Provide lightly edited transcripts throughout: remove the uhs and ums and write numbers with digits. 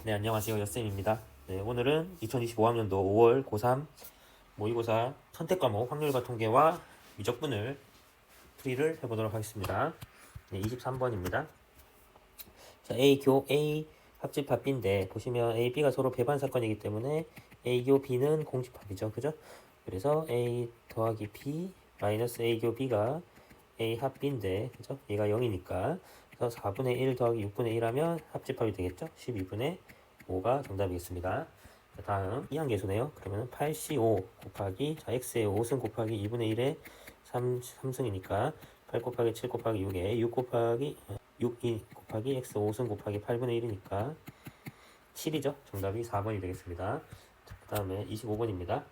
네, 안녕하세요. 여쌤입니다. 네, 오늘은 2025학년도 5월 고3 모의고사 선택 과목 확률과 통계와 미적분을 풀이를 해보도록 하겠습니다. 네, 23번입니다. 자, A 합집합 B인데 보시면 A, B가 서로 배반 사건이기 때문에 A 교 B는 공집합이죠. 그죠? 그래서 A 더하기 B 마이너스 A 교 B가 A 합 B인데 그죠? 얘가 0이니까 그래서 4분의 1 더하기 6분의 1 하면 합집합이 되겠죠? 12분의 5가 정답이겠습니다. 자, 다음 이항계수네요. 그러면 8C5 곱하기 자 x의 5승 곱하기 2분의 1의 3승이니까 8 곱하기 7 곱하기 6에 6 곱하기 6이 곱하기 x 5승 곱하기 8분의 1이니까 7이죠. 정답이 4번이 되겠습니다. 그 다음에 25번입니다.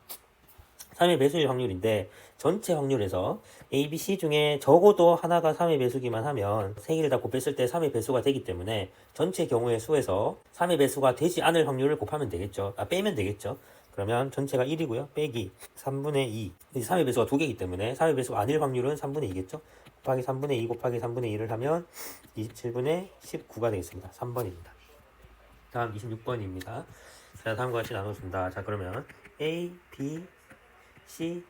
3의 배수일 확률인데 전체 확률에서 A, B, C 중에 적어도 하나가 3의 배수기만 하면 3개를 다 곱했을 때 3의 배수가 되기 때문에 전체 경우의 수에서 3의 배수가 되지 않을 확률을 곱하면 되겠죠. 빼면 되겠죠. 그러면 전체가 1이고요. 빼기 3분의 2. 3의 배수가 2개이기 때문에 3의 배수가 아닐 확률은 3분의 2겠죠. 곱하기 3분의 2 곱하기 3분의 2를 하면 27분의 19가 되겠습니다. 3번입니다. 다음 26번입니다. 자, 다음과 같이 나눠준다. 자, 그러면 A, B, C,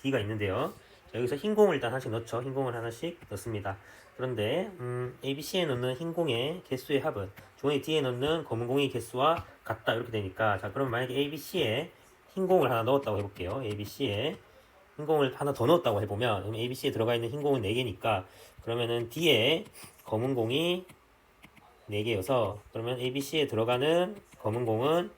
D가 있는데요. 자, 여기서 흰 공을 일단 하나씩 넣죠. 흰 공을 하나씩 넣습니다. 그런데 A, B, C에 넣는 흰 공의 개수의 합은 종이 D에 넣는 검은 공의 개수와 같다 이렇게 되니까 자 그럼 만약에 A, B, C에 흰 공을 하나 넣었다고 해볼게요. A, B, C에 흰 공을 하나 더 넣었다고 해보면 그럼 A, B, C에 들어가 있는 흰 공은 4개니까 그러면은 D에 검은 공이 4개여서 그러면 A, B, C에 들어가는 검은 공은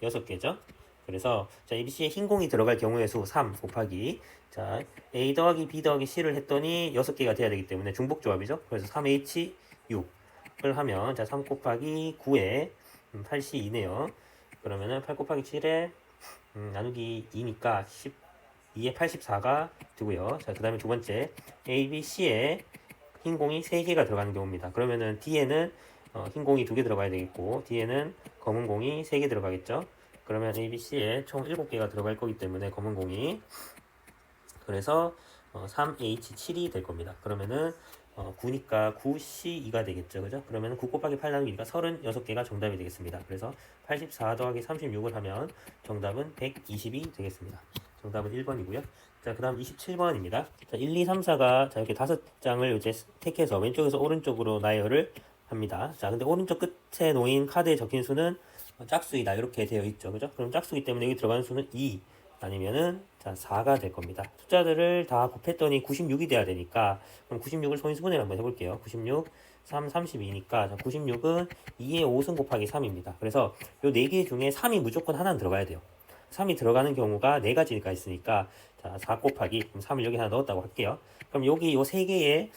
6개죠. 그래서 자, ABC에 흰 공이 들어갈 경우의 수 3 곱하기 자 A 더하기 B 더하기 C를 했더니 6개가 돼야 되기 때문에 중복조합이죠. 그래서 3H6을 하면 자 3 곱하기 9에 8C2네요. 그러면은 8 곱하기 7에 나누기 2니까 12에 84가 되고요. 자, 그 다음에 두 번째 A, B, C에 흰 공이 3개가 들어가는 경우입니다. 그러면은 D에는 흰 공이 2개 들어가야 되겠고 D에는 검은 공이 3개 들어가겠죠. 그러면 A, B, C에 총 7개가 들어갈 거기 때문에 검은 공이 그래서 3H7이 될 겁니다. 그러면은 9니까 9C2가 되겠죠. 그죠? 그러면 9 곱하기 8 나누기니까 36개가 정답이 되겠습니다. 그래서 84 더하기 36을 하면 정답은 120이 되겠습니다. 정답은 1번이고요. 자, 그 다음 27번입니다. 자, 1, 2, 3, 4가 자, 이렇게 5장을 이제 택해서 왼쪽에서 오른쪽으로 나열을 합니다. 자, 근데 오른쪽 끝에 놓인 카드에 적힌 수는 짝수이다. 이렇게 되어 있죠. 그죠? 그럼 짝수기 때문에 여기 들어가는 수는 2 아니면은 자 4가 될 겁니다. 숫자들을 다 곱했더니 96이 돼야 되니까 그럼 96을 소인수분해를 한번 해볼게요. 96, 3, 32니까 자 96은 2의 5승 곱하기 3입니다. 그래서 요 4개 중에 3이 무조건 하나는 들어가야 돼요. 3이 들어가는 경우가 4가지가 있으니까 자 4 곱하기 그럼 3을 여기 하나 넣었다고 할게요. 그럼 여기 요 3개의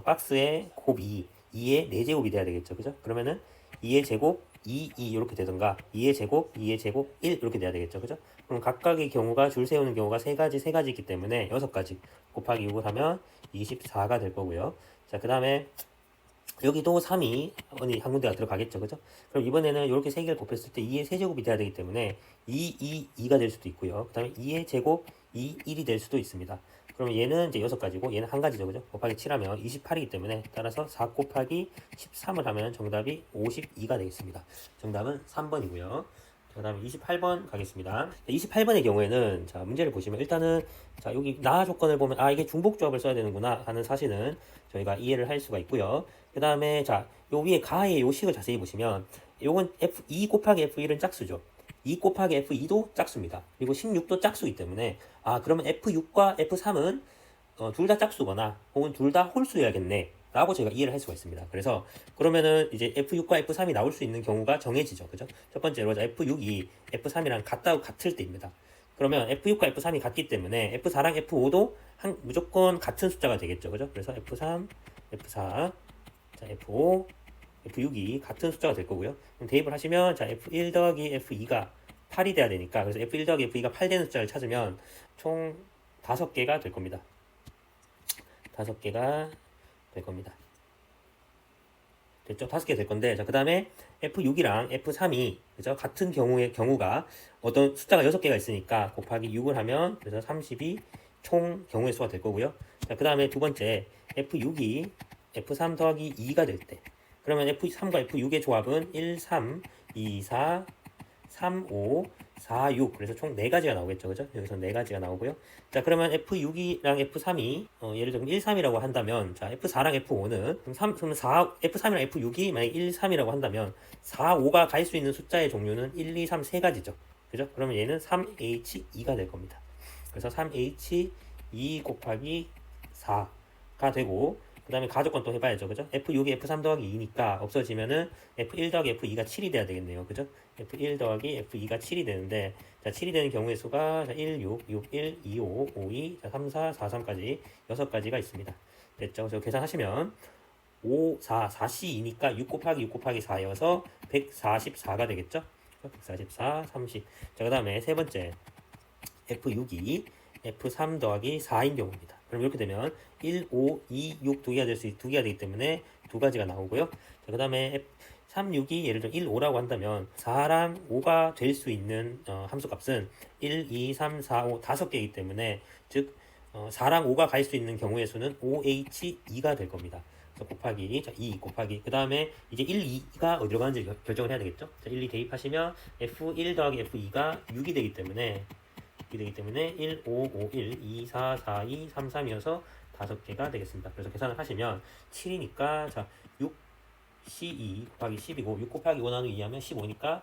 박스에 곱 2의 4제곱이 돼야 되겠죠. 그죠? 그러면은 2의 제곱 2 이렇게 되던가 2의 제곱 2의 제곱 1 이렇게 돼야 되겠죠. 그죠? 그럼 각각의 경우가 줄 세우는 경우가 3가지 있기 때문에 6가지 곱하기 6을 하면 24가 될 거고요. 자, 그 다음에 여기도 3이 어디 한 군데가 들어가겠죠. 그죠? 그럼 이번에는 이렇게 3개를 곱했을 때 2의 세제곱이 돼야 되기 때문에 2가 될 수도 있고요. 그 다음에 2의 제곱 1이 될 수도 있습니다. 그러면 얘는 이제 6가지고 얘는 한 가지죠. 그죠? 곱하기 7하면 28이기 때문에 따라서 4 곱하기 13을 하면 정답이 52가 되겠습니다. 정답은 3번이고요. 그 다음에 28번 가겠습니다. 28번의 경우에는 자 문제를 보시면 일단은 자 여기 나 조건을 보면 아 이게 중복조합을 써야 되는구나 하는 사실은 저희가 이해를 할 수가 있고요. 그 다음에 자 요 위에 가의 요 식을 자세히 보시면 요건 F2 곱하기 F1은 짝수죠. 2 곱하기 F2도 짝수입니다. 그리고 16도 짝수이기 때문에 아 그러면 F6과 F3은 둘 다 짝수거나 혹은 둘 다 홀수여야겠네 라고 제가 이해를 할 수가 있습니다. 그래서 그러면은 이제 F6과 F3이 나올 수 있는 경우가 정해지죠. 그죠? 첫 번째로 F6이 F3이랑 같을 때입니다. 그러면 F6과 F3이 같기 때문에 F4랑 F5도 무조건 같은 숫자가 되겠죠. 그죠? 그래서 F3, F4, 자, F5, F6이 같은 숫자가 될 거고요. 그럼 대입을 하시면 자, F1 더하기 F2가 8이 돼야 되니까 그래서 F1 더하기 F2가 8 되는 숫자를 찾으면 총 5개가 될 겁니다. 5개가 될 겁니다. 됐죠? 5개 될 건데, 자, 그 다음에 F6이랑 F3이, 그죠? 같은 경우가 어떤 숫자가 6개가 있으니까 곱하기 6을 하면, 그래서 32 총 경우의 수가 될 거고요. 자, 그 다음에 두 번째, F6이 F3 더하기 2가 될 때, 그러면 F3과 F6의 조합은 1, 3, 2, 4, 3, 5, 4, 6. 그래서 총 4가지가 나오겠죠. 그죠? 여기서 4가지가 나오고요. 자, 그러면 F6이랑 F3이, 예를 들면 1, 3이라고 한다면, 자, F4랑 F5는, 그럼 4, F3이랑 F6이 만약 1, 3이라고 한다면, 4, 5가 갈 수 있는 숫자의 종류는 1, 2, 3, 3가지죠. 그죠? 그러면 얘는 3H2가 될 겁니다. 그래서 3H2 곱하기 4가 되고, 그 다음에 가족권 또 해봐야죠. 그죠? F6이 F3 더하기 2니까 없어지면은 F1 더하기 F2가 7이 돼야 되겠네요. 그죠? F1 더하기 F2가 7이 되는데, 자, 7이 되는 경우의 수가 1, 6, 6, 1, 2, 5, 5, 2, 자, 3, 4, 4, 3까지 6가지가 있습니다. 됐죠? 그래서 계산하시면 5, 4, 4C2니까 6 곱하기 6 곱하기 4여서 144가 되겠죠? 144, 30. 자, 그 다음에 세 번째 F6이 F3 더하기 4인 경우입니다. 그럼 이렇게 되면 1, 5, 2, 6 두 개가 되기 때문에 2가지가 나오고요. 자, 그 다음에 3, 6이 예를 들어 1, 5라고 한다면 4랑 5가 될 수 있는 함수 값은 1, 2, 3, 4, 5 5개이기 때문에 즉 4랑 5가 갈 수 있는 경우의 수는 5H2가 될 겁니다. 그래서 곱하기, 자, 2 곱하기, 그 다음에 이제 1, 2가 어디로 가는지 결정을 해야 되겠죠. 자, 1, 2 대입하시면 F1 더하기 F2가 6이 되기 때문에 1, 5, 5, 1, 2, 4, 4, 2, 3, 3이어서 5개가 되겠습니다. 그래서 계산을 하시면 7이니까 자 6C2 곱하기 10이고 6 곱하기 5 나누기 2 하면 15니까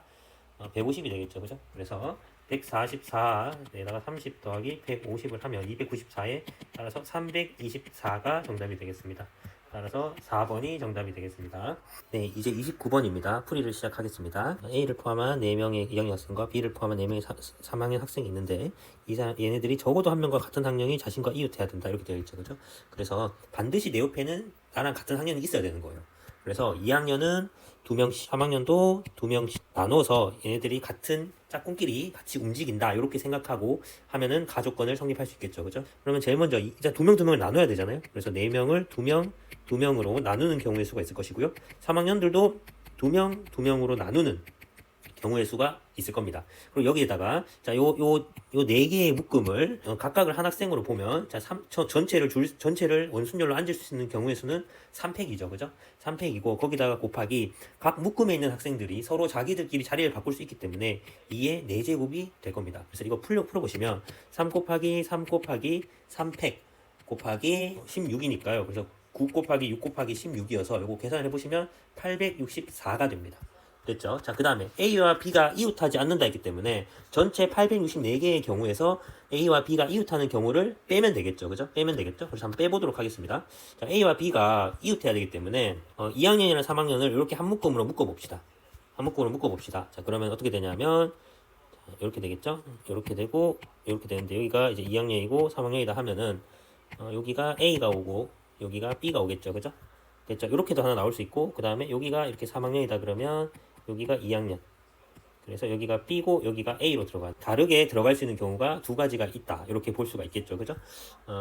150이 되겠죠. 그죠? 그래서 144에다가 30 더하기 150을 하면 294에 따라서 324가 정답이 되겠습니다. 따라서 4번이 정답이 되겠습니다. 네, 이제 29번입니다. 풀이를 시작하겠습니다. A를 포함한 4명의 2학년 학생과 B를 포함한 4명의 3학년 학생이 있는데 얘네들이 적어도 한 명과 같은 학년이 자신과 이웃해야 된다 이렇게 되어 있죠. 그죠? 그래서 반드시 내 옆에는 나랑 같은 학년이 있어야 되는 거예요. 그래서 2학년은 2명씩, 3학년도 2명씩 나눠서 얘네들이 같은 짝꿍끼리 같이 움직인다 이렇게 생각하고 하면은 가족권을 성립할 수 있겠죠. 그죠? 그러면 제일 먼저 이제 2명을 나눠야 되잖아요. 그래서 4명을 2명으로 나누는 경우의 수가 있을 것이고요. 3학년들도 2명으로 나누는 경우의 수가 있을 겁니다. 그리고 여기에다가 자, 요 4개의 묶음을 각각을 한 학생으로 보면 자, 전체를 원순열로 앉을 수 있는 경우의 수는 3팩이죠. 그죠? 3팩이고 거기다가 곱하기 각 묶음에 있는 학생들이 서로 자기들끼리 자리를 바꿀 수 있기 때문에 2의 4제곱이 될 겁니다. 그래서 이거 풀어보시면 3 곱하기 3 곱하기 3팩 곱하기 16이니까요. 그래서 9 곱하기 6 곱하기 16이어서 이거 계산을 해보시면 864가 됩니다. 됐죠? 자, 그 다음에 A와 B가 이웃하지 않는다 했기 때문에 전체 864개의 경우에서 A와 B가 이웃하는 경우를 빼면 되겠죠. 그죠? 빼면 되겠죠? 그래서 한번 빼보도록 하겠습니다. 자, A와 B가 이웃해야 되기 때문에 2학년이나 3학년을 이렇게 한 묶음으로 묶어봅시다. 한 묶음으로 묶어봅시다. 자, 그러면 어떻게 되냐면 자, 이렇게 되겠죠? 이렇게 되고 이렇게 되는데 여기가 이제 2학년이고 3학년이다 하면은 여기가 A가 오고 여기가 B가 오겠죠. 그죠? 됐죠? 이렇게도 하나 나올 수 있고 그 다음에 여기가 이렇게 3학년이다 그러면 여기가 2학년. 그래서 여기가 B고 여기가 A로 다르게 들어갈 수 있는 경우가 2가지가 있다. 이렇게 볼 수가 있겠죠. 그죠?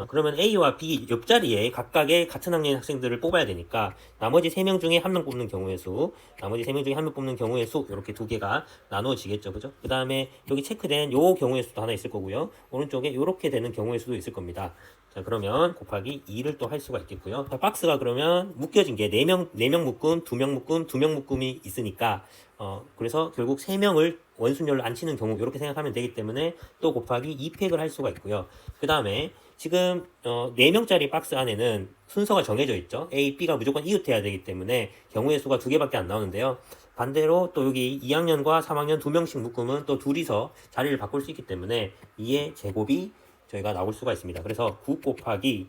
그러면 A와 B 옆자리에 각각의 같은 학년의 학생들을 뽑아야 되니까 나머지 3명 중에 1명 뽑는 경우의 수, 나머지 3명 중에 1명 뽑는 경우의 수 이렇게 2개가 나누어지겠죠. 그죠? 그 다음에 여기 체크된 요 경우의 수도 하나 있을 거고요. 오른쪽에 이렇게 되는 경우의 수도 있을 겁니다. 자, 그러면 곱하기 2를 또 할 수가 있겠고요. 자, 박스가 그러면 묶여진 게 4명 묶음, 2명 묶음, 2명 묶음이 있으니까 그래서 결국 3명을 원순열로 안 치는 경우 이렇게 생각하면 되기 때문에 또 곱하기 2팩을 할 수가 있고요. 그 다음에 지금 4명짜리 박스 안에는 순서가 정해져 있죠. A, B가 무조건 이웃해야 되기 때문에 경우의 수가 2개밖에 안 나오는데요. 반대로 또 여기 2학년과 3학년 2명씩 묶으면 또 둘이서 자리를 바꿀 수 있기 때문에 2의 제곱이 저희가 나올 수가 있습니다. 그래서 9 곱하기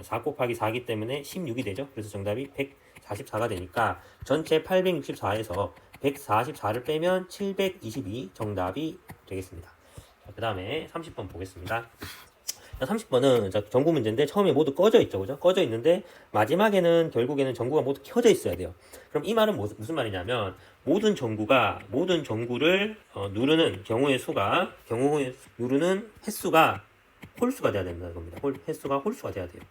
4 곱하기 4이기 때문에 16이 되죠. 그래서 정답이 144가 되니까 전체 864에서 144를 빼면 722 정답이 되겠습니다. 그 다음에 30번 보겠습니다. 30번은 전구 문제인데 처음에 모두 꺼져 있죠. 그죠? 꺼져 있는데 마지막에는 결국에는 전구가 모두 켜져 있어야 돼요. 그럼 이 말은 무슨 말이냐면 모든 전구를 누르는 경우의 누르는 횟수가 홀수가 돼야 된다는 겁니다. 횟수가 홀수가 돼야 돼요.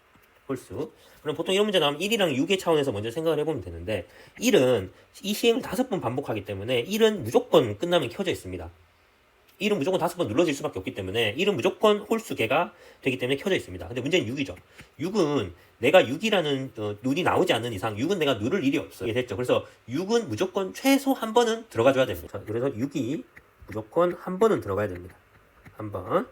홀수. 그럼 보통 이런 문제 나오면 1이랑 6의 차원에서 먼저 생각을 해보면 되는데 1은 이 시행을 5번 반복하기 때문에 1은 무조건 끝나면 켜져 있습니다. 1은 무조건 5번 눌러질 수밖에 없기 때문에 1은 무조건 홀수계가 되기 때문에 켜져 있습니다. 근데 문제는 6이죠. 6은 내가 6이라는 눈이 나오지 않는 이상 6은 내가 누를 일이 없어요. 이해됐죠? 그래서 6은 무조건 최소 한 번은 들어가줘야 됩니다. 그래서 6이 무조건 한 번은 들어가야 됩니다. 한 번은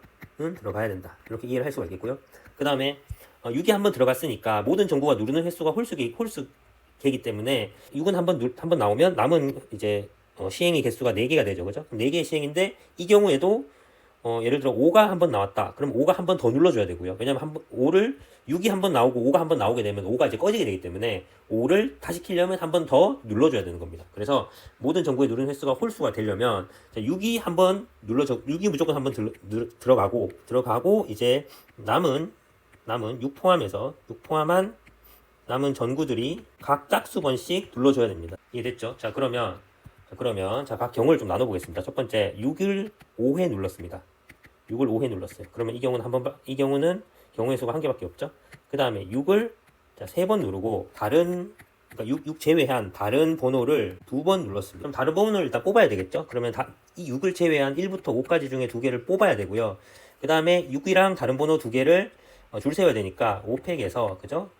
들어가야 된다. 이렇게 이해를 할 수가 있겠고요. 그 다음에 6이 한 번 들어갔으니까 모든 전구가 누르는 횟수가 홀수계이기 때문에 6은 한 번 나오면 남은 이제 시행의 개수가 4개가 되죠. 그죠? 4개의 시행인데 이 경우에도 예를 들어 5가 한 번 나왔다. 그럼 5가 한 번 더 눌러줘야 되고요. 왜냐면 6이 한 번 나오고 5가 한 번 나오게 되면 5가 이제 꺼지게 되기 때문에 5를 다시 키려면 한 번 더 눌러줘야 되는 겁니다. 그래서 모든 전구에 누르는 횟수가 홀수가 되려면 6이 무조건 한 번 들어가고 이제 남은 6 포함한 남은 전구들이 각 짝수번씩 눌러줘야 됩니다. 이해됐죠? 자, 그러면 각 경우를 좀 나눠보겠습니다. 첫 번째, 6을 5회 눌렀습니다. 6을 5회 눌렀어요. 그러면 이 경우는 경우의 수가 한 개밖에 없죠. 그 다음에 6을 3번 누르고 그러니까 6 제외한 다른 번호를 2번 눌렀습니다. 그럼 다른 번호를 일단 뽑아야 되겠죠. 그러면 이 6을 제외한 1부터 5까지 중에 2개를 뽑아야 되고요. 그 다음에 6이랑 다른 번호 2개를 줄 세워야 되니까 5팩에서 그죠?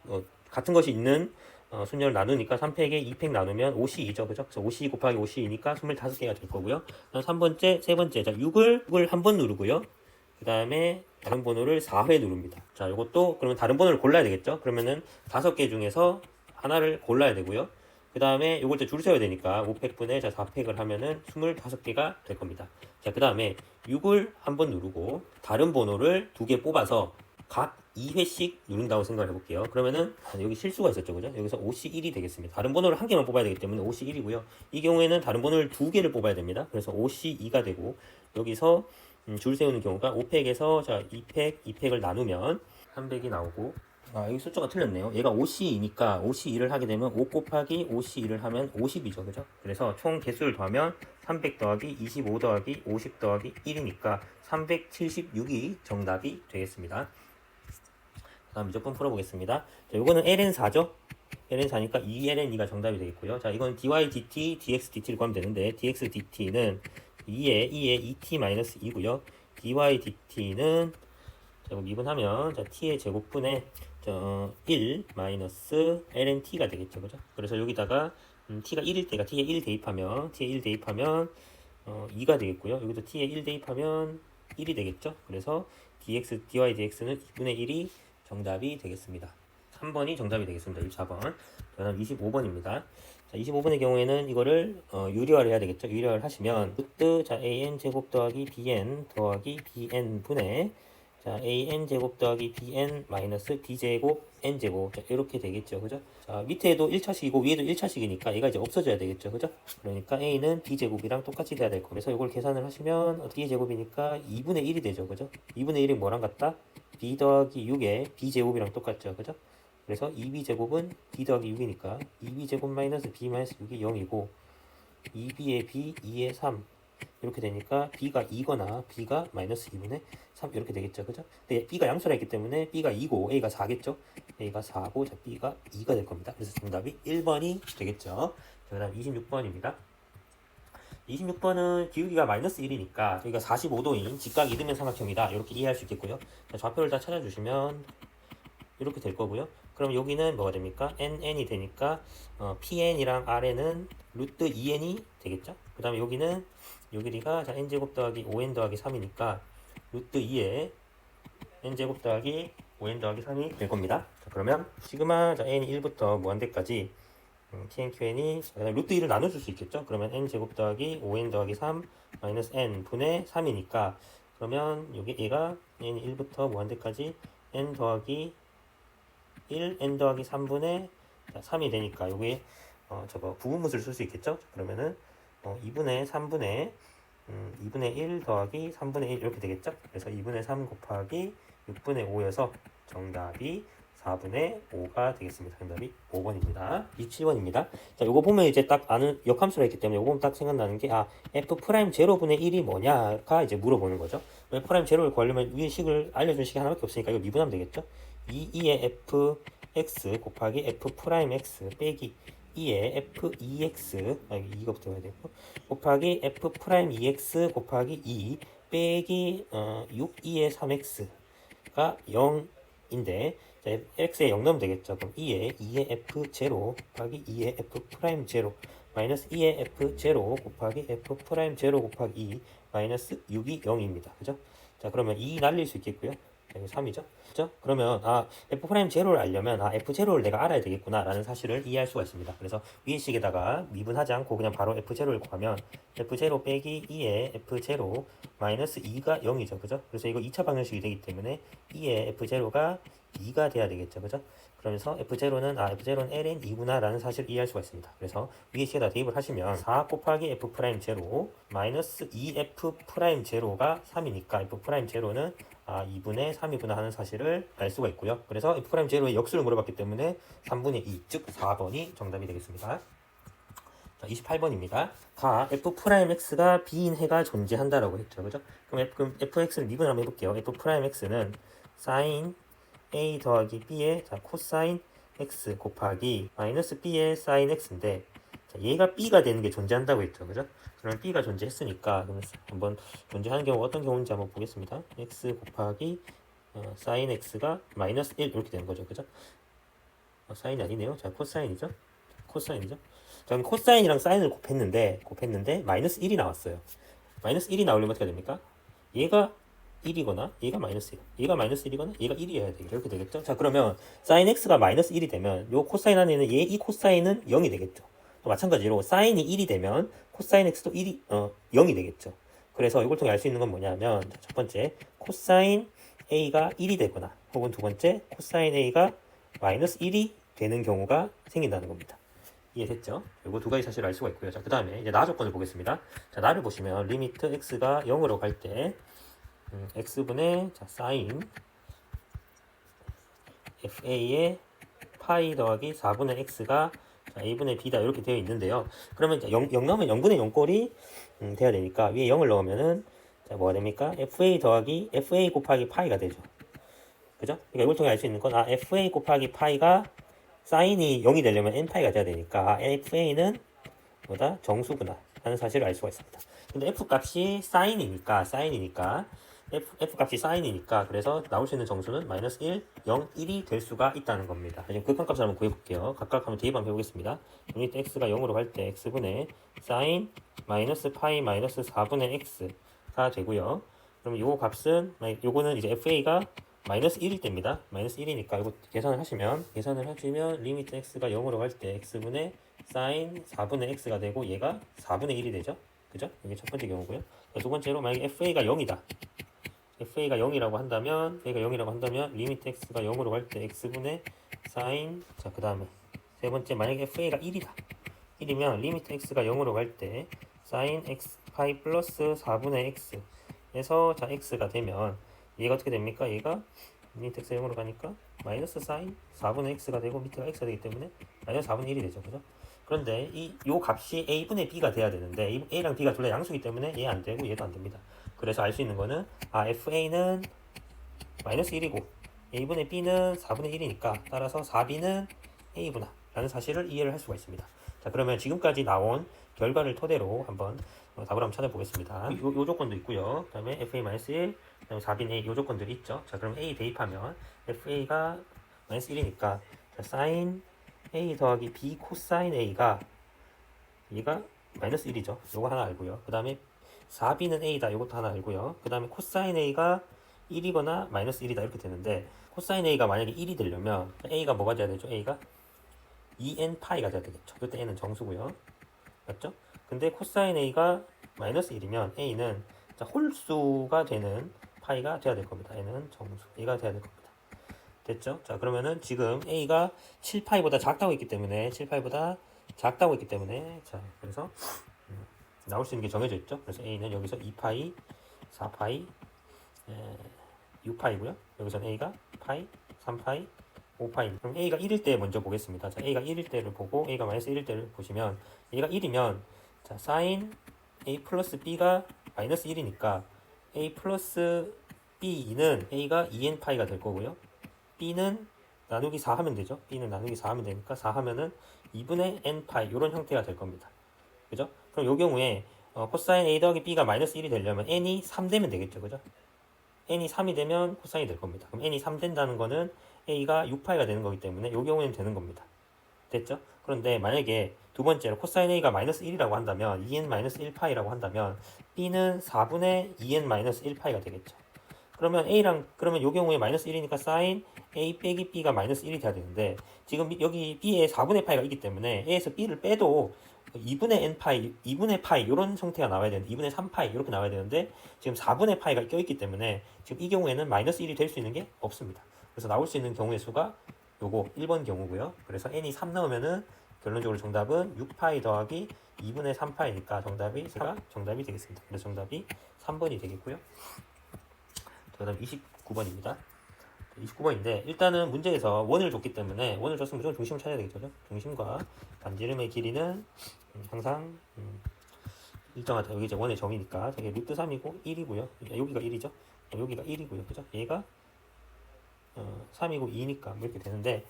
같은 것이 있는 순열을 나누니까 3팩에 2팩 나누면 5C2죠. 그죠? 그래서 5C2 곱하기 5C2니까 25개가 될 거고요. 그다음 3번째. 자, 6을 한 번 누르고요. 그 다음에 다른 번호를 4회 누릅니다. 자, 이것도 그러면 다른 번호를 골라야 되겠죠? 그러면은 5개 중에서 하나를 골라야 되고요. 그 다음에 이걸 줄 세워야 되니까 5팩분에 4팩을 하면은 25개가 될 겁니다. 자, 그 다음에 6을 한 번 누르고 다른 번호를 2개 뽑아서 각 2회씩 누른다고 생각을 해볼게요. 그러면은 여기 실수가 있었죠, 그죠? 여기서 5C1이 되겠습니다. 다른 번호를 한 개만 뽑아야 되기 때문에 5C1이고요. 이 경우에는 다른 번호를 2개를 뽑아야 됩니다. 그래서 5C2가 되고 여기서 줄 세우는 경우가 5팩에서 2팩을 나누면 300이 나오고 여기 숫자가 틀렸네요. 얘가 5C2니까 5C2를 하게 되면 5 곱하기 5C2를 하면 50이죠, 그죠? 그래서 총 개수를 더하면 300 더하기 25 더하기 50 더하기 1이니까 376이 정답이 되겠습니다. 다음 무조건 풀어보겠습니다. 자, 요거는 ln4죠? ln4니까 2ln2가 정답이 되겠고요. 자, 이건 dy dt, dx dt를 구하면 되는데, dx dt는 2에 2t-2고요. dy dt는, 자, 미분하면, 자, t의 제곱분에, 1 마이너스 lnt가 되겠죠. 그죠? 그래서 여기다가, t가 1일 때가 t에 1 대입하면, 2가 되겠고요. 여기도 t에 1 대입하면 1이 되겠죠? 그래서 dy dx는 2분의 1이 정답이 되겠습니다. 3번이 정답이 되겠습니다. 24번. 그다음 25번입니다. 자, 25번의 경우에는 이거를 유리화를 해야 되겠죠. 유리화를 하시면 루트 an 제곱 더하기 bn 더하기 bn 분의 an 제곱 더하기 bn 마이너스 b 제곱 n 제곱 이렇게 되겠죠. 그죠? 자, 밑에도 1차식이고 위에도 1차식이니까 얘가 이제 없어져야 되겠죠. 그죠? 그러니까 a는 b 제곱이랑 똑같이 돼야 될 거. 그래서 이걸 계산을 하시면 b 제곱이니까 2분의 1이 되죠. 그죠? 2분의 1이 뭐랑 같다? b 더하기 6의 b 제곱이랑 똑같죠. 그죠? 그래서 2b 제곱은 b 더하기 6이니까 2b 제곱 마이너스 b 마이너스 6이 0이고 2b의 b, 2의 3 이렇게 되니까 b가 2거나 b가 마이너스 2분의 3 이렇게 되겠죠. 그죠? 근데 b가 양수라 했기 때문에 b가 2고 a가 4겠죠. a가 4고 자, b가 2가 될 겁니다. 그래서 정답이 1번이 되겠죠. 그 다음 26번입니다. 26번은 기울기가 마이너스 1이니까 여기가 45도인 직각 이등변 삼각형이다. 이렇게 이해할 수 있겠고요. 자, 좌표를 다 찾아주시면 이렇게 될 거고요. 그럼 여기는 뭐가 됩니까? n이 되니까 pn이랑 rn은 루트 2n이 되겠죠. 그 다음에 여기는 요 길이가 n제곱 더하기 5n 더하기 3이니까 루트 2에 n제곱 더하기 5n 더하기 3이 될 겁니다. 자, 그러면 시그마 n이 1부터 무한대까지 tnqn이 루트 2를 나눠줄 수 있겠죠. 그러면 n제곱 더하기 5n 더하기 3 마이너스 n 분의 3이니까 그러면 여기 얘가 n이 1부터 무한대까지 n 더하기 1, n 더하기 3분의 3이 되니까 여기 저거 부분무수를 쓸 수 있겠죠. 그러면은 2분의 3분의 2분의 1 더하기 3분의 1 이렇게 되겠죠. 그래서 2분의 3 곱하기 6분의 5여서 정답이 4분의 5가 되겠습니다. 정답이 5번입니다. 27번입니다. 자, 요거 보면 이제 딱 아는 역함수가 있기 때문에 요거 보면 딱 생각나는 게 f 프라임 제로분의 1이 뭐냐가 이제 물어보는 거죠. f 프라임 제로를 구하려면 위에 식을 알려준 식이 하나밖에 없으니까 이거 미분하면 되겠죠. 2의 fx 곱하기 f 프라임 x 빼기 2의 f2x 이거부터 해야 되고 곱하기 f 프라임 2x 곱하기 2 빼기 6, 2의 3x가 0인데 자, x에 0 넣으면 되겠죠. 그럼 2의 f0 곱하기 2의 f'0 마이너스 2의 f0 곱하기 f'0 곱하기 2 마이너스 6이 0입니다. 그죠? 자, 그러면 2 날릴 수 있겠고요. 여기 3이죠. 그죠? 그러면 f'0를 알려면 f0를 내가 알아야 되겠구나 라는 사실을 이해할 수가 있습니다. 그래서 위의 식에다가 미분하지 않고 그냥 바로 f0를 구하면 f0 빼기 2의 f0 마이너스 2가 0이죠. 그죠? 그래서 이거 2차 방정식이 되기 때문에 2의 f0가 2가 돼야 되겠죠. 그죠? 그러면서 f0는 ln 2구나 라는 사실을 이해할 수가 있습니다. 그래서 위에 식에다 대입을 하시면 4 곱하기 f'0 마이너스 2f'0가 3이니까 f'0는 2분의 3이구나 하는 사실을 알 수가 있고요. 그래서 f'0의 역수를 물어봤기 때문에 3분의 2, 즉 4번이 정답이 되겠습니다. 자, 28번입니다. 가 f'x가 b인 해가 존재한다라고 했죠. 그죠? 그럼 fx를 미분을 한번 해볼게요. f'x는 sin a 더하기 b의 코사인 x 곱하기 마이너스 b의 sin x인데 자, 얘가 b가 되는 게 존재한다고 했죠. 그죠? 그러면 b가 존재했으니까 그러면 한번 존재하는 경우 어떤 경우인지 한번 보겠습니다. x 곱하기 sin x가 마이너스 1 이렇게 되는 거죠. 그죠? 사인이 아니네요. 자, 코사인이죠. 코사인이죠. 자, 그럼 코사인이랑 사인을 곱했는데 마이너스 1이 나왔어요. 마이너스 1이 나오려면 어떻게 됩니까? 얘가 1이거나 얘가 마이너스 1. 얘가 마이너스 1이거나 얘가 1이어야 되겠죠. 이렇게 되겠죠. 자, 그러면 사인 x가 마이너스 1이 되면 요 코사인 안에는 이 코사인은 0이 되겠죠. 또 마찬가지로 사인이 1이 되면 코사인 x도 0이 되겠죠. 그래서 이걸 통해 알 수 있는 건 뭐냐면 첫 번째 코사인 a가 1이 되거나 혹은 두 번째 코사인 a가 마이너스 1이 되는 경우가 생긴다는 겁니다. 이해됐죠? 이거 두 가지 사실을 알 수가 있고요. 자, 그 다음에 이제 나 조건을 보겠습니다. 자, 나를 보시면 리미트 x가 0으로 갈 때 x분의 사인 fa의 파이 더하기 4분의 x가 a분의 b다 이렇게 되어 있는데요. 그러면 0 넣으면 0분의 0꼴이 돼야 되니까 위에 0을 넣으면은 자, 뭐가 됩니까? fa 더하기 fa 곱하기 파이가 되죠. 그죠? 그러니까 이걸 통해 알 수 있는 건 fa 곱하기 파이가 사인이 0이 되려면 n파이가 돼야 되니까 fa는 뭐다? 정수구나 하는 사실을 알 수가 있습니다. 근데 f 값이 사인이니까 f 값이 사인이니까 그래서 나올 수 있는 정수는 마이너스 1, 0, 1이 될 수가 있다는 겁니다. 지금 극한값을 한번 구해볼게요. 각각 한번 대입 한번 해보겠습니다. 유닛 x가 0으로 갈 때 x분의 사인 마이너스 파이 마이너스 4분의 x가 되고요. 그럼 요 값은 요거는 이제 fa가 마이너스 1일 때입니다. 마이너스 1이니까 이거 계산을 하시면 리미트 x가 0으로 갈 때 x분의 사인 4분의 x가 되고 얘가 4분의 1이 되죠. 그죠? 이게 첫 번째 경우고요. 두 번째로 만약에 fa가 0이다. fa가 0이라고 한다면 리미트 x가 0으로 갈 때 x분의 사인 그 다음에 세 번째 만약에 fa가 1이다. 1이면 리미트 x가 0으로 갈 때 사인 x 파이 플러스 4분의 x 에서 x가 되면 얘가 어떻게 됩니까? 얘가 리미트 x가 0으로 가니까 마이너스 사인 4분의 x가 되고 밑에가 x가 되기 때문에 마이너스 4분의 1이 되죠. 그죠? 그런데 요 값이 a분의 b가 돼야 되는데 a랑 b가 둘 다 양수이기 때문에 얘 안 되고 얘도 안 됩니다. 그래서 알 수 있는 거는 fa는 마이너스 1이고 a분의 b는 4분의 1이니까 따라서 4b는 a구나 라는 사실을 이해를 할 수가 있습니다. 자, 그러면 지금까지 나온 결과를 토대로 한번 답을 한번 찾아보겠습니다. 요 조건도 있고요. 그 다음에 fa-1, 그 다음에 4b는 a 요 조건들이 있죠. 자, 그럼 a 대입하면 fa가 마이너스 1이니까 sin a 더하기 b 코사인 a가 얘가 마이너스 1이죠. 요거 하나 알고요. 그 다음에 4b는 a다. 요것도 하나 알고요. 그 다음에 코사인 a가 1이거나 마이너스 1이다 이렇게 되는데 코사인 a가 만약에 1이 되려면 a가 뭐가 돼야 되죠? a가 2n 파이가 돼야 되겠죠. 이때 n은 정수고요. 맞죠? 근데 코사인 a가 마이너스 1이면 a는 홀수가 되는 파이가 돼야 될 겁니다. n은 정수. 얘가 돼야 될 겁니다. 됐죠? 자, 그러면은 지금 a가 7파이보다 작다고 했기 때문에 자, 그래서 나올 수 있는 게 정해져 있죠. 그래서 a는 여기서 2파이, 4파이, 6파이고요. 여기서는 a가 파이, 3파이, 5파이. 그럼 a가 1일 때 먼저 보겠습니다. 자, a가 1일 때를 보고 a가 마이너스 1일 때를 보시면 얘가 1이면 자, sin a 플러스 b가 마이너스 1이니까 a 플러스 b는 a가 2n 파이가 될 거고요. b는 나누기 4 하면 되죠. b는 나누기 4 하면 되니까 4 하면은 2분의 n 파이 이런 형태가 될 겁니다. 그죠? 그럼 이 경우에 코사인 A 더하기 B가 마이너스 1이 되려면 n이 3 되면 되겠죠. 그죠? n이 3이 되면 코사인이 될 겁니다. 그럼 n이 3 된다는 거는 a가 6파이가 되는 거기 때문에 이 경우에는 되는 겁니다. 됐죠? 그런데 만약에 두 번째로 코사인 a가 마이너스 1이라고 한다면 2n 마이너스 1파이라고 한다면 b는 4분의 2n 마이너스 1파이가 되겠죠. 그러면 그러면 이 경우에 마이너스 1이니까 사인 a 빼기 b가 마이너스 1이 돼야 되는데 지금 여기 b에 4분의 파이가 있기 때문에 a에서 b를 빼도 2분의 n 파이, 2분의 파이 이런 형태가 나와야 되는데 2분의 3파이 이렇게 나와야 되는데 지금 4분의 파이가 껴있기 때문에 지금 이 경우에는 마이너스 1이 될 수 있는 게 없습니다. 그래서 나올 수 있는 경우의 수가 요거 1번 경우고요. 그래서 n이 3 나오면은 결론적으로 정답은 6파이 더하기 2분의 3파이니까 정답이 되겠습니다. 그래서 정답이 3번이 되겠고요. 그 다음 29번입니다. 29번인데 일단은 문제에서 원을 줬기 때문에 원을 줬으면 무조건 중심을 찾아야 되겠죠. 중심과 반지름의 길이는 항상 일정하다. 여기 이제 원의 점이니까 저게 루트 3이고 1이고요. 여기가 1이죠. 여기가 1이고요. 그죠? 얘가 3이고 2니까 뭐 이렇게 되는데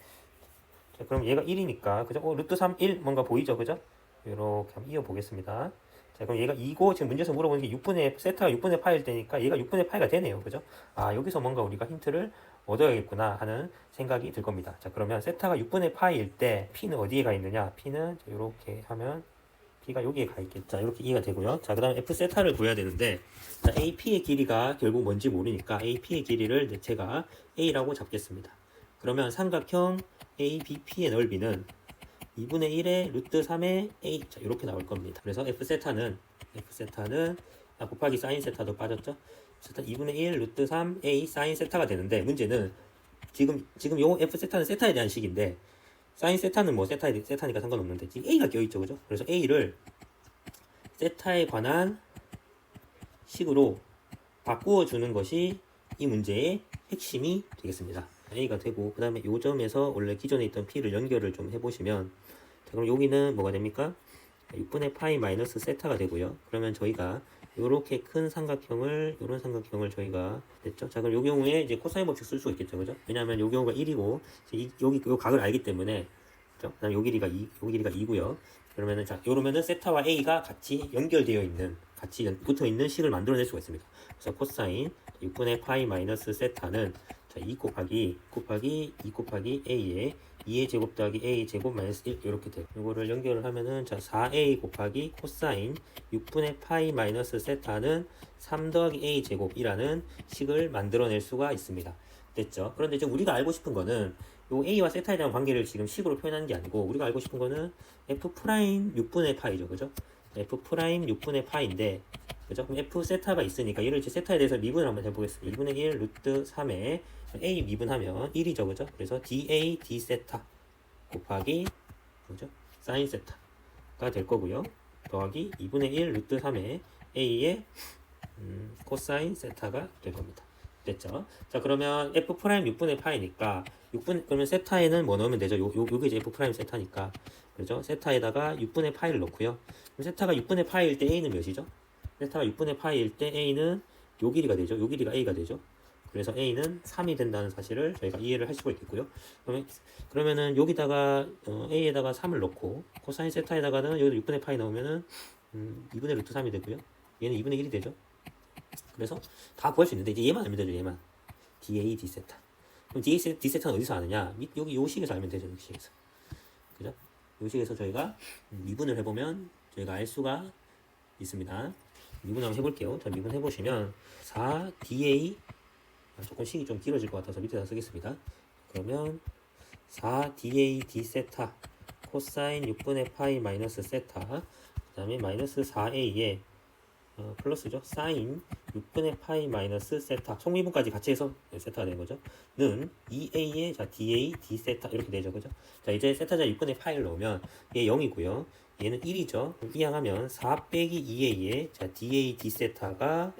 자, 그럼 얘가 1이니까 그죠? 루트 3, 1 뭔가 보이죠? 그죠? 이렇게 한번 이어 보겠습니다. 자, 그럼 얘가 2고 지금 문제에서 물어보는 게 6분의 세타가 6분의 파일 때니까 얘가 6분의 파이가 되네요. 그죠? 아, 여기서 뭔가 우리가 힌트를 얻어야겠구나 하는 생각이 들 겁니다. 자, 그러면 세타가 6분의 파이일 때 p는 어디에 가 있느냐? p는 이렇게 하면 p가 여기에 가 있겠죠. 자, 이렇게 이해가 되고요. 자, 그다음에 f 세타를 구해야 되는데 자, ap의 길이가 결국 뭔지 모르니까 ap의 길이를 제가 a라고 잡겠습니다. 그러면 삼각형 ABP의 넓이는 2분의 1의 루트 3의 A 자 이렇게 나올 겁니다. 그래서 F세타는 곱하기 사인 세타도 빠졌죠. 세타 2분의 1 루트 3 A 사인 세타가 되는데 문제는 지금 요 F세타는 세타에 대한 식인데 사인 세타는 뭐 세타니까 상관없는데 지금 A가 껴있죠. 그죠? 그래서 A를 세타에 관한 식으로 바꾸어 주는 것이 이 문제의 핵심이 되겠습니다. A가 되고 그 다음에 요 점에서 원래 기존에 있던 P를 연결을 좀 해보시면 자, 그럼 여기는 뭐가 됩니까? 6분의 파이 마이너스 세타가 되고요. 그러면 저희가 요렇게 큰 삼각형을 요런 삼각형을 저희가 됐죠. 자, 그럼 요 경우에 이제 코사인 법칙 쓸 수가 있겠죠. 그죠? 왜냐하면 요 경우가 1이고 여기 요 각을 알기 때문에 그죠? 그다음 요 길이가 2고요. 그러면은 자, 요러면은 세타와 A가 같이 연결되어 있는 같이 붙어 있는 식을 만들어낼 수가 있습니다. 그래서 코사인 6분의 파이 마이너스 세타는 자, 2 곱하기 2 곱하기 A에 2의 제곱 더하기 A 제곱 마이너스 1 이렇게 돼요. 이거를 연결을 하면은 자 4A 곱하기 코사인 6분의 파이 마이너스 세타는 3 더하기 A 제곱이라는 식을 만들어낼 수가 있습니다. 됐죠? 그런데 지금 우리가 알고 싶은 거는 요 A와 세타에 대한 관계를 지금 식으로 표현하는 게 아니고 우리가 알고 싶은 거는 F 프라임 6분의 파이죠. 그죠? F 프라임 6분의 파이인데 그죠? 그럼 F 세타가 있으니까 얘를 이제 세타에 대해서 미분을 한번 해보겠습니다. 1분의 1 루트 3에 A 미분하면 1이죠. 그죠? 그래서 dA d 세타 곱하기 그죠? 사인 세타가 될 거고요. 더하기 2분의 1 루트 3에 A의 코사인 세타가 될 겁니다. 됐죠? 자, 그러면 F 프라임 6분의 파이니까 그러면 세타에는 뭐 넣으면 되죠? 요게 이제 F 프라임 세타니까 그죠? 세타에다가 6분의 파이를 넣고요. 그럼 세타가 6분의 파이일 때 A는 몇이죠? 세타가 6분의 파이일 때 A는 요 길이가 되죠. 요 길이가 A가 되죠. 그래서 A는 3이 된다는 사실을 저희가 이해를 할 수가 있겠고요. 그러면은 여기다가 A에다가 3을 넣고 코사인 세타에다가는 여기다 6분의 파이 넣으면은 2분의 루트 3이 되고요. 얘는 2분의 1이 되죠. 그래서 다 구할 수 있는데 이제 얘만 알면 되죠. 얘만 dA d 세타. 그럼 dA d 세타는 어디서 아느냐? 여기 요 식에서 알면 되죠. 요 식에서. 그죠? 요 식에서 저희가 미분을 해보면 저희가 알 수가 있습니다. 미분 한번 해볼게요. 자, 미분 해보시면 4dA 조금 식이 좀 길어질 것 같아서 밑에다 쓰겠습니다. 그러면 4dA d 세타 코사인 6분의 파이 마이너스 세타 그 다음에 마이너스 4a에 플러스죠. 사인 6분의 파이 마이너스 세타 속미분까지 같이 해서 세타가 되는 거죠. 는 2a에 자 dA d 세타 이렇게 되죠. 그죠? 자, 이제 세타자 6분의 파이를 넣으면 얘 0이고요. 얘는 1이죠. 이항하면 4 빼기 2a에 자 dA d 세타가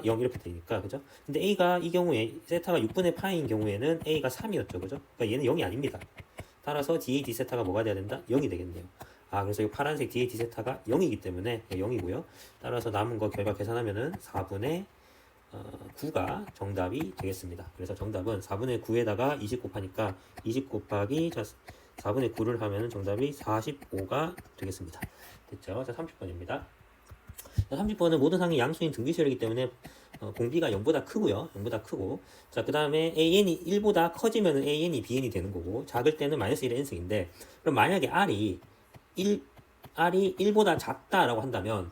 0 이렇게 되니까 그죠? 근데 a가 이 경우에 세타가 6분의 파이인 경우에는 a가 3이었죠. 그죠? 그러니까 얘는 0이 아닙니다. 따라서 dA d 세타가 뭐가 돼야 된다? 0이 되겠네요. 아, 그래서 이 파란색 dA d 세타가 0이기 때문에 0이고요. 따라서 남은 거 결과 계산하면은 4분의 9가 정답이 되겠습니다. 그래서 정답은 4분의 9에다가 20 곱하니까 20 곱하기 자 4분의 9를 하면 정답이 45가 되겠습니다. 됐죠? 자, 30번입니다. 30번은 모든 상이 양수인 등비수열이기 때문에 공비가 0보다 크고요. 0보다 크고. 자, 그 다음에 an이 1보다 커지면 an이 bn이 되는 거고, 작을 때는 마이너스 1의 n승인데, 그럼 만약에 r이 1보다 작다라고 한다면,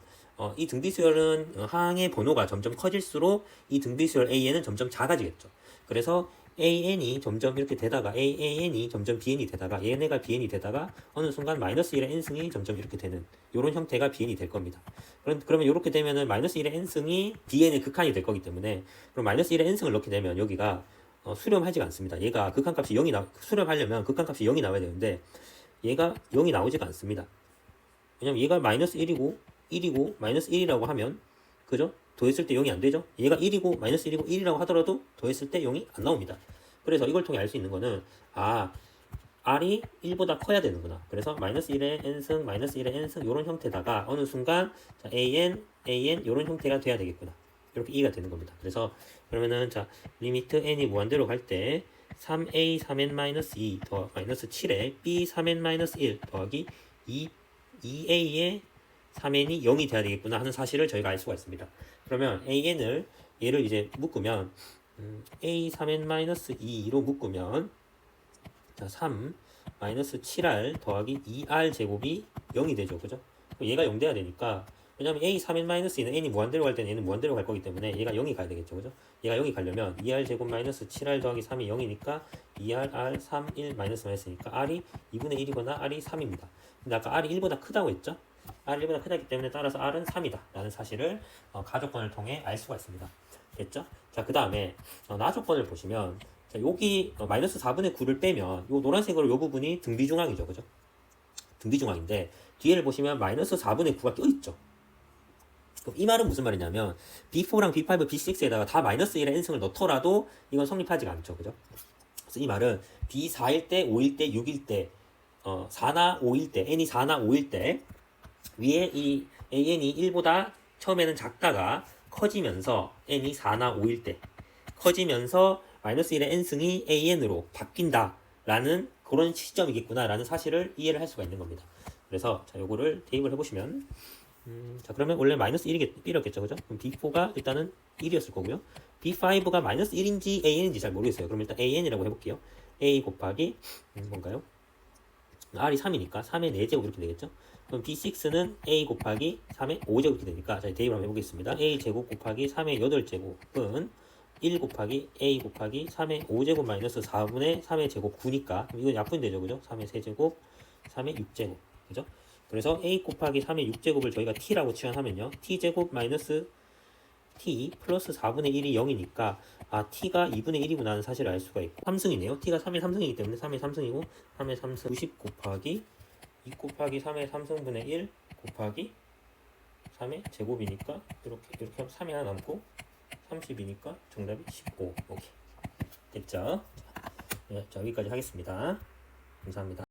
이 등비수열은 항의 번호가 점점 커질수록 이 등비수열 an은 점점 작아지겠죠. 그래서 an이 점점 이렇게 되다가 an이 점점 bn이 되다가 얘네가 bn이 되다가 어느 순간 마이너스 1의 n승이 점점 이렇게 되는 이런 형태가 bn이 될 겁니다. 그러면 이렇게 되면은 마이너스 1의 n승이 bn의 극한이 될 거기 때문에 그럼 마이너스 1의 n승을 넣게 되면 여기가 수렴하지가 않습니다. 얘가 극한값이 0이 수렴하려면 극한값이 0이 나와야 되는데 얘가 0이 나오지가 않습니다. 왜냐면 얘가 마이너스 1이고 마이너스 1이라고 하면 그죠? 더했을 때 0이 안 되죠? 얘가 1이고 마이너스 1이고 1이라고 하더라도 더했을 때 0이 안 나옵니다. 그래서 이걸 통해 알 수 있는 거는 r이 1보다 커야 되는구나. 그래서 마이너스 1의 n승, 마이너스 1의 n승 이런 형태다가 어느 순간 자, an 이런 형태가 돼야 되겠구나. 이렇게 이해가 되는 겁니다. 그래서 그러면은 자 리미트 n이 무한대로 갈 때 3a 3n-2 더 마이너스 7에 b 3n-1 더하기 2a의 3n이 0이 돼야 되겠구나 하는 사실을 저희가 알 수가 있습니다. 그러면 얘를 이제 묶으면 a 3n-2로 묶으면 자, 3 마이너스 7r 더하기 2r 제곱이 0이 되죠. 그죠? 얘가 0 돼야 되니까 왜냐면 a 3n-2는 n이 무한대로 갈 때는 얘는 무한대로 갈 거기 때문에 얘가 0이 가야 되겠죠. 그죠? 얘가 0이 가려면 2r 제곱 마이너스 7r 더하기 3이 0이니까 2r, r, 3, 1 마이너스니까 r이 2분의 1이거나 r이 3입니다. 근데 아까 r이 1보다 크다고 했죠? r이 1보다 크다기 때문에 따라서 r은 3이다 라는 사실을 가조건을 통해 알 수가 있습니다. 됐죠? 자, 그 다음에 나조건을 보시면 자, 여기 마이너스 4분의 9를 빼면 요 노란색으로 요 부분이 등비중앙이죠. 그죠? 등비중앙인데 뒤에를 보시면 마이너스 4분의 9가 껴있죠. 이 말은 무슨 말이냐면 B4랑 B5, B6에다가 다 마이너스 1의 n승을 넣더라도 이건 성립하지가 않죠. 그죠? 그래서 이 말은 B4일 때, 5일 때, 6일 때 4나 5일 때, n이 4나 5일 때 위에 이 an이 1보다 처음에는 작다가 커지면서 n이 4나 5일 때 커지면서 마이너스 1의 n승이 an으로 바뀐다 라는 그런 시점이겠구나 라는 사실을 이해를 할 수가 있는 겁니다. 그래서 자 요거를 대입을 해보시면 자 그러면 원래 마이너스 1이었겠죠. 그죠? 그럼 B4가 일단은 1이었을 거고요. B5가 마이너스 1인지 an인지 잘 모르겠어요. 그럼 일단 an이라고 해볼게요. a 곱하기 뭔가요? r이 3이니까 3의 4제곱 이렇게 되겠죠. 그럼 B6는 a 곱하기 3의 5제곱 이렇게 되니까 자 대입을 한번 해보겠습니다. a 제곱 곱하기 3의 8제곱은 1 곱하기 a 곱하기 3의 5제곱 마이너스 4분의 3의 제곱 9니까 이건 약분이 되죠. 그죠? 3의 세제곱 3의 6제곱 그죠? 그래서 a 곱하기 3의 6제곱을 저희가 t라고 치환하면요. t제곱 마이너스 t 플러스 4분의 1이 0이니까 t가 2분의 1이구나 하는 사실을 알 수가 있고 3승이네요. t가 3의 3승이기 때문에 3의 3승이고 3의 3승 90 곱하기 2 곱하기 3의 3승분의 1 곱하기 3의 제곱이니까 이렇게 하면 3이 하나 남고 30이니까 정답이 15. 오케이. 됐죠? 자, 여기까지 하겠습니다. 감사합니다.